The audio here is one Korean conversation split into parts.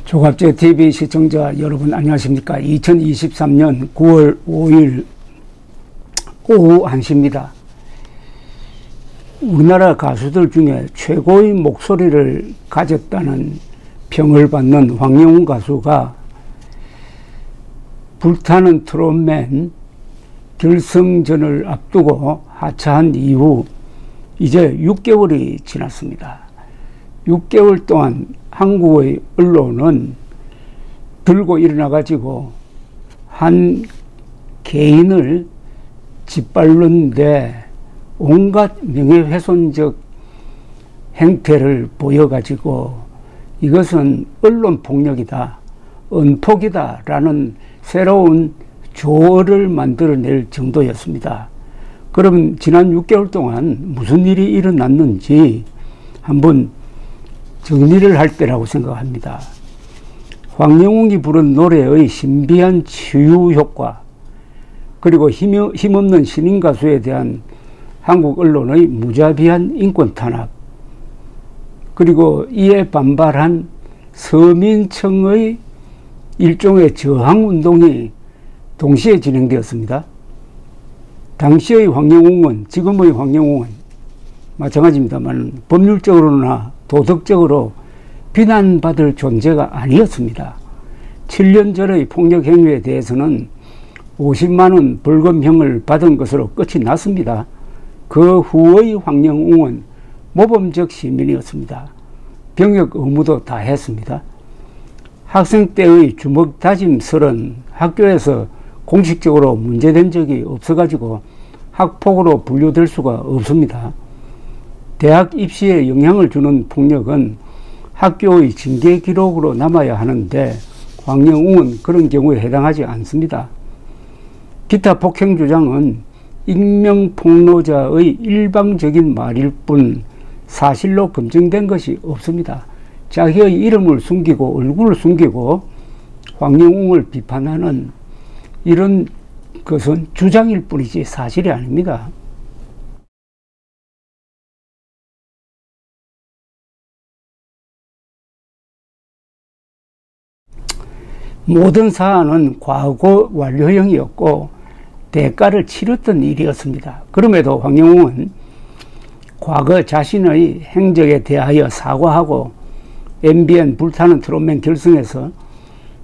조갑제 TV 시청자 여러분 안녕하십니까. 2023년 9월 5일 오후 1시입니다. 우리나라 가수들 중에 최고의 목소리를 가졌다는 평을 받는 황영웅 가수가 불타는 트롯맨 결승전을 앞두고 하차한 이후 이제 6개월이 지났습니다. 6개월 동안 한국의 언론은 들고 일어나 가지고 한 개인을 짓밟는데 온갖 명예훼손적 행태를 보여 가지고 이것은 언론폭력이다, 언폭이다 라는 새로운 조어를 만들어낼 정도였습니다. 그럼 지난 6개월 동안 무슨 일이 일어났는지 한번 정리를 할 때라고 생각합니다. 황영웅이 부른 노래의 신비한 치유 효과, 그리고 힘없는 신인 가수에 대한 한국 언론의 무자비한 인권 탄압, 그리고 이에 반발한 서민청의 일종의 저항운동이 동시에 진행되었습니다. 당시의 황영웅은, 지금의 황영웅은 마찬가지입니다만 법률적으로나 도덕적으로 비난받을 존재가 아니었습니다. 7년 전의 폭력 행위에 대해서는 50만원 벌금형을 받은 것으로 끝이 났습니다. 그 후의 황영웅은 모범적 시민이었습니다. 병역 의무도 다 했습니다. 학생 때의 주먹 다짐설은 학교에서 공식적으로 문제된 적이 없어가지고 학폭으로 분류될 수가 없습니다. 대학 입시에 영향을 주는 폭력은 학교의 징계 기록으로 남아야 하는데 황영웅은 그런 경우에 해당하지 않습니다. 기타 폭행 주장은 익명 폭로자의 일방적인 말일 뿐 사실로 검증된 것이 없습니다. 자기의 이름을 숨기고 얼굴을 숨기고 황영웅을 비판하는 이런 것은 주장일 뿐이지 사실이 아닙니다. 모든 사안은 과거 완료형이었고 대가를 치렀던 일이었습니다. 그럼에도 황영웅은 과거 자신의 행적에 대하여 사과하고 MBN 불타는 트롯맨 결승에서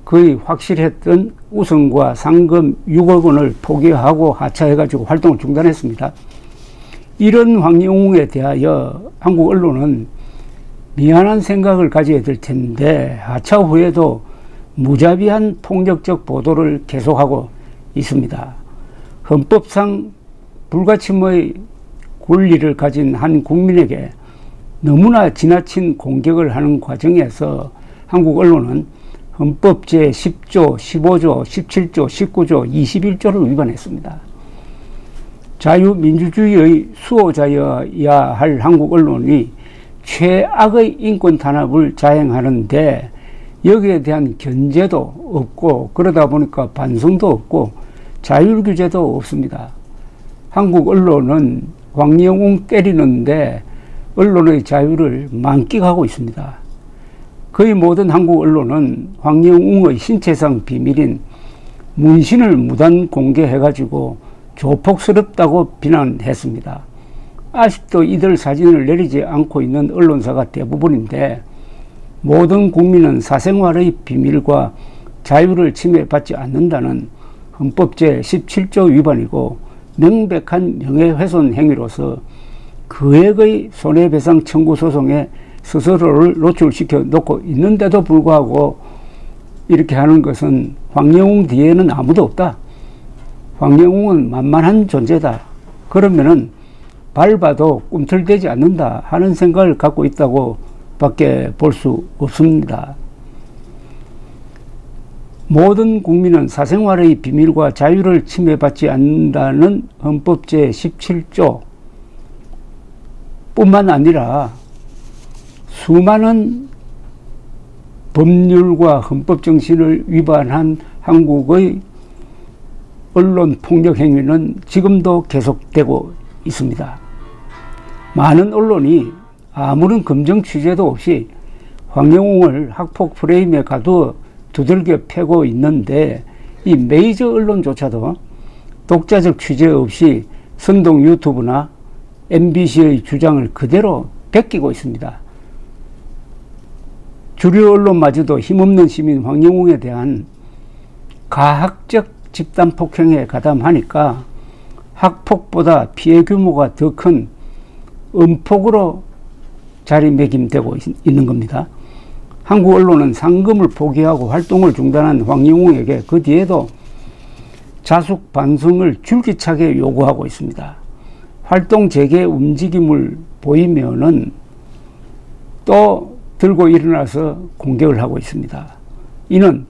거의 확실했던 우승과 상금 6억 원을 포기하고 하차해가지고 활동을 중단했습니다. 이런 황영웅에 대하여 한국 언론은 미안한 생각을 가져야 될 텐데 하차 후에도 무자비한 폭력적 보도를 계속하고 있습니다. 헌법상 불가침의 권리를 가진 한 국민에게 너무나 지나친 공격을 하는 과정에서 한국 언론은 헌법 제10조, 15조, 17조, 19조, 21조를 위반했습니다. 자유민주주의의 수호자여야 할 한국 언론이 최악의 인권 탄압을 자행하는데 여기에 대한 견제도 없고 그러다 보니까 반성도 없고 자율규제도 없습니다. 한국 언론은 황영웅 때리는데 언론의 자유를 만끽하고 있습니다. 거의 모든 한국 언론은 황영웅의 신체상 비밀인 문신을 무단 공개해가지고 조폭스럽다고 비난했습니다. 아직도 이들 사진을 내리지 않고 있는 언론사가 대부분인데 모든 국민은 사생활의 비밀과 자유를 침해받지 않는다는 헌법 제17조 위반이고 명백한 명예훼손 행위로서 거액의 손해배상 청구 소송에 스스로를 노출시켜 놓고 있는데도 불구하고 이렇게 하는 것은 황영웅 뒤에는 아무도 없다, 황영웅은 만만한 존재다, 그러면은 밟아도 꿈틀대지 않는다 하는 생각을 갖고 있다고 밖에 볼 수 없습니다. 모든 국민은 사생활의 비밀과 자유를 침해받지 않는다는 헌법 제17조 뿐만 아니라 수많은 법률과 헌법 정신을 위반한 한국의 언론 폭력 행위는 지금도 계속되고 있습니다. 많은 언론이 아무런 검증 취재도 없이 황영웅을 학폭 프레임에 가두어 두들겨 패고 있는데, 이 메이저 언론조차도 독자적 취재 없이 선동 유튜브나 MBC의 주장을 그대로 베끼고 있습니다. 주류 언론마저도 힘없는 시민 황영웅에 대한 가학적 집단 폭행에 가담하니까 학폭보다 피해 규모가 더 큰 음폭으로 자리매김되고 있는 겁니다. 한국 언론은 상금을 포기하고 활동을 중단한 황영웅에게 그 뒤에도 자숙 반성을 줄기차게 요구하고 있습니다. 활동 재개 움직임을 보이면은 또 들고 일어나서 공격을 하고 있습니다. 이는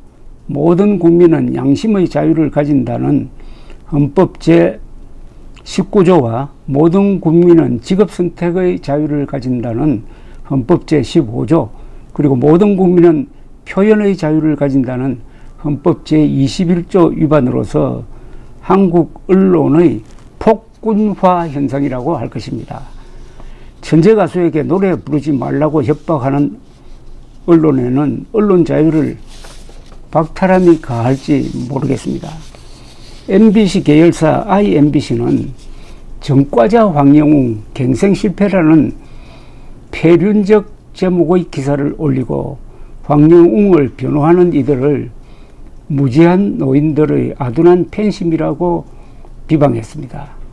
모든 국민은 양심의 자유를 가진다는 헌법 제19조와 모든 국민은 직업선택의 자유를 가진다는 헌법 제15조, 그리고 모든 국민은 표현의 자유를 가진다는 헌법 제21조 위반으로서 한국 언론의 폭군화 현상이라고 할 것입니다. 천재 가수에게 노래 부르지 말라고 협박하는 언론에는 언론 자유를 박탈함이 가할지 모르겠습니다. MBC 계열사 IMBC는 전과자 황영웅 갱생 실패라는 폐륜적 제목의 기사를 올리고 황영웅을 변호하는 이들을 무지한 노인들의 아둔한 팬심이라고 비방했습니다.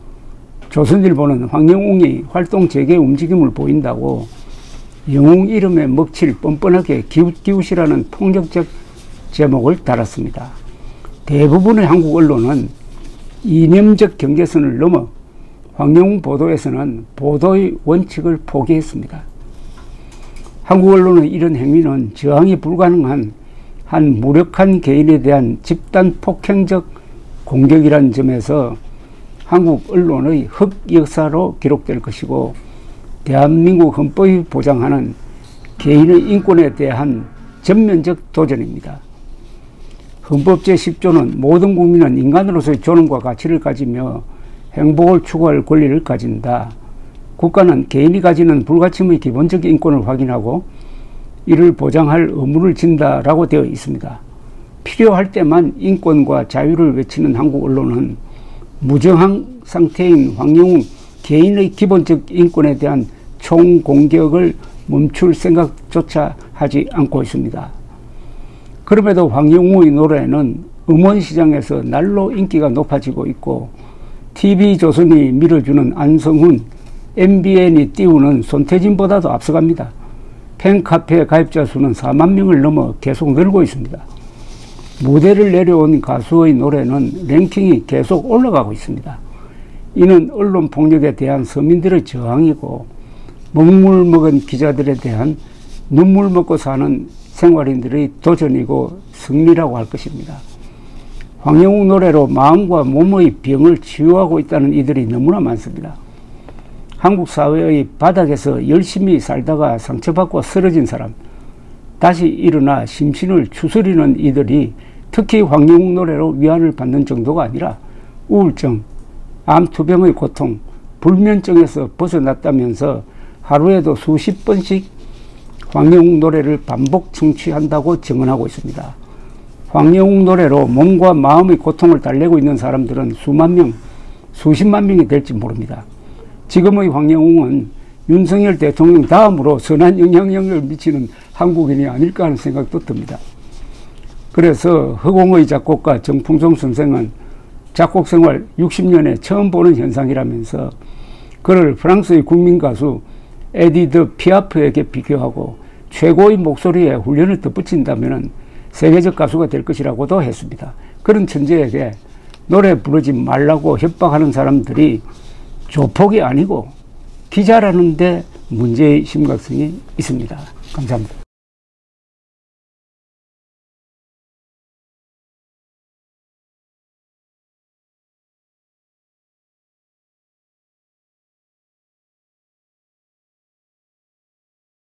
조선일보는 황영웅이 활동 재개 움직임을 보인다고 영웅 이름에 먹칠 뻔뻔하게 기웃기웃이라는 폭력적 제목을 달았습니다. 대부분의 한국 언론은 이념적 경계선을 넘어 황영웅 보도에서는 보도의 원칙을 포기했습니다. 한국 언론의 이런 행위는 저항이 불가능한 한 무력한 개인에 대한 집단 폭행적 공격이라는 점에서 한국 언론의 흑역사로 기록될 것이고, 대한민국 헌법이 보장하는 개인의 인권에 대한 전면적 도전입니다. 헌법 제10조는 모든 국민은 인간으로서의 존엄과 가치를 가지며 행복을 추구할 권리를 가진다. 국가는 개인이 가지는 불가침의 기본적 인권을 확인하고 이를 보장할 의무를 진다라고 되어 있습니다. 필요할 때만 인권과 자유를 외치는 한국 언론은 무정한 상태인 황영웅 개인의 기본적 인권에 대한 총공격을 멈출 생각조차 하지 않고 있습니다. 그럼에도 황영웅의 노래는 음원시장에서 날로 인기가 높아지고 있고, TV조선이 밀어주는 안성훈, MBN이 띄우는 손태진보다도 앞서갑니다. 팬카페 가입자 수는 4만 명을 넘어 계속 늘고 있습니다. 무대를 내려온 가수의 노래는 랭킹이 계속 올라가고 있습니다. 이는 언론 폭력에 대한 서민들의 저항이고, 먹물 먹은 기자들에 대한 눈물 먹고 사는 생활인들의 도전이고 승리라고 할 것입니다. 황영웅 노래로 마음과 몸의 병을 치유하고 있다는 이들이 너무나 많습니다. 한국 사회의 바닥에서 열심히 살다가 상처받고 쓰러진 사람, 다시 일어나 심신을 추스리는 이들이 특히 황영웅 노래로 위안을 받는 정도가 아니라 우울증, 암투병의 고통, 불면증에서 벗어났다면서 하루에도 수십 번씩 황영웅 노래를 반복 청취한다고 증언하고 있습니다. 황영웅 노래로 몸과 마음의 고통을 달래고 있는 사람들은 수만 명, 수십만 명이 될지 모릅니다. 지금의 황영웅은 윤석열 대통령 다음으로 선한 영향력을 미치는 한국인이 아닐까 하는 생각도 듭니다. 그래서 허공의 작곡가 정풍송 선생은 작곡 생활 60년에 처음 보는 현상이라면서 그를 프랑스의 국민 가수 에디드 피아프에게 비교하고 최고의 목소리에 훈련을 덧붙인다면 세계적 가수가 될 것이라고도 했습니다. 그런 천재에게 노래 부르지 말라고 협박하는 사람들이 조폭이 아니고 기자라는 데 문제의 심각성이 있습니다. 감사합니다.